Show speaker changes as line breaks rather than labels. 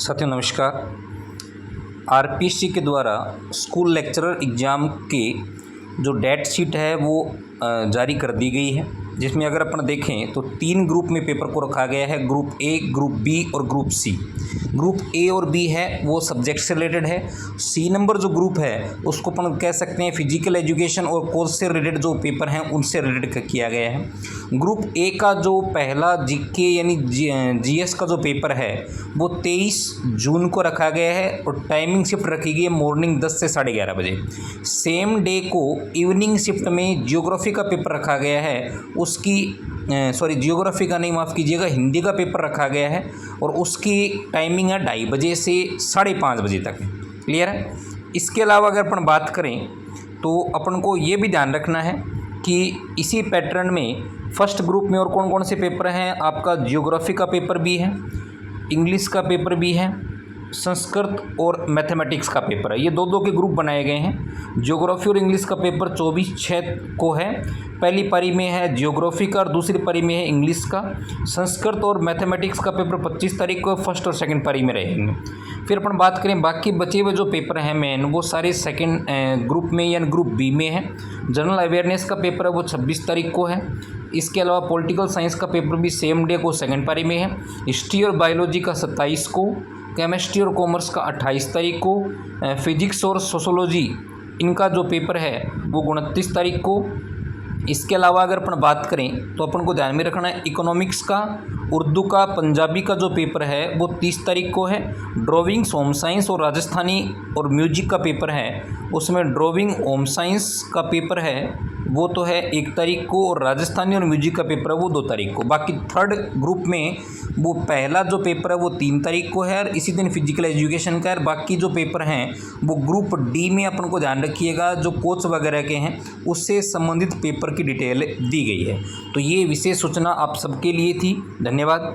साथियों नमस्कार। आरपीएससी के द्वारा स्कूल लेक्चरर एग्ज़ाम के जो डेट शीट है वो जारी कर दी गई है, जिसमें अगर अपन देखें तो 3 ग्रुप में पेपर को रखा गया है। ग्रुप ए, ग्रुप बी और ग्रुप सी। ग्रुप ए और बी है वो सब्जेक्ट से रिलेटेड है। सी नंबर जो ग्रुप है उसको अपन कह सकते हैं फिजिकल एजुकेशन और कोर्स से रिलेटेड जो पेपर हैं उनसे रिलेटेड किया गया है। ग्रुप ए का जो पहला जीके यानी जीएस का जो पेपर है वो 23 जून को रखा गया है और टाइमिंग शिफ्ट रखी गई है मॉर्निंग 10 से 11:30 बजे। सेम डे को इवनिंग शिफ्ट में जियोग्राफी का पेपर रखा गया है, उसकी जियोग्राफी का नहीं, माफ़ कीजिएगा, हिंदी का पेपर रखा गया है और उसकी टाइमिंग है 2:30 बजे से 5:30 बजे तक। क्लियर है। इसके अलावा अगर अपन बात करें तो अपन को ये भी ध्यान रखना है कि इसी पैटर्न में फर्स्ट ग्रुप में और कौन कौन से पेपर हैं। आपका जियोग्राफी का पेपर भी है, इंग्लिश का पेपर भी है, संस्कृत और मैथमेटिक्स का पेपर है। ये दो के ग्रुप बनाए गए हैं। जियोग्राफी और इंग्लिश का पेपर 24/6 को है। पहली पारी में है जियोग्राफी का और दूसरी पारी में है इंग्लिश का। संस्कृत और मैथमेटिक्स का पेपर 25 तारीख को फर्स्ट और सेकंड पारी में रहेंगे। फिर अपन बात करें बाकी बचे हुए जो पेपर हैं मेन, वो सारे सेकंड ग्रुप में यानी ग्रुप बी में है। जनरल अवेयरनेस का पेपर है वो 26 तारीख को है। इसके अलावा पॉलिटिकल साइंस का पेपर भी सेम डे को सेकंड पारी में है। हिस्ट्री और बायोलॉजी का 27 को, केमिस्ट्री और कॉमर्स का 28 तारीख को, फिजिक्स और सोशोलॉजी इनका जो पेपर है वो 29 तारीख को। इसके अलावा अगर अपन बात करें तो अपन को ध्यान में रखना है इकोनॉमिक्स का, उर्दू का, पंजाबी का जो पेपर है वो 30 तारीख को है। ड्राइंग, होम साइंस और राजस्थानी और म्यूजिक का पेपर है, उसमें ड्राइंग होम साइंस का पेपर है वो तो है 1 तारीख को और राजस्थानी और म्यूजिक का पेपर है वो 2 तारीख को। बाकी थर्ड ग्रुप में वो पहला जो पेपर है वो 3 तारीख को है और इसी दिन फिजिकल एजुकेशन का है। बाकी जो पेपर हैं वो ग्रुप डी में अपन को ध्यान रखिएगा, जो कोच वगैरह के हैं उससे संबंधित पेपर की डिटेल दी गई है। तो ये विशेष सूचना आप सबके लिए थी। धन्यवाद।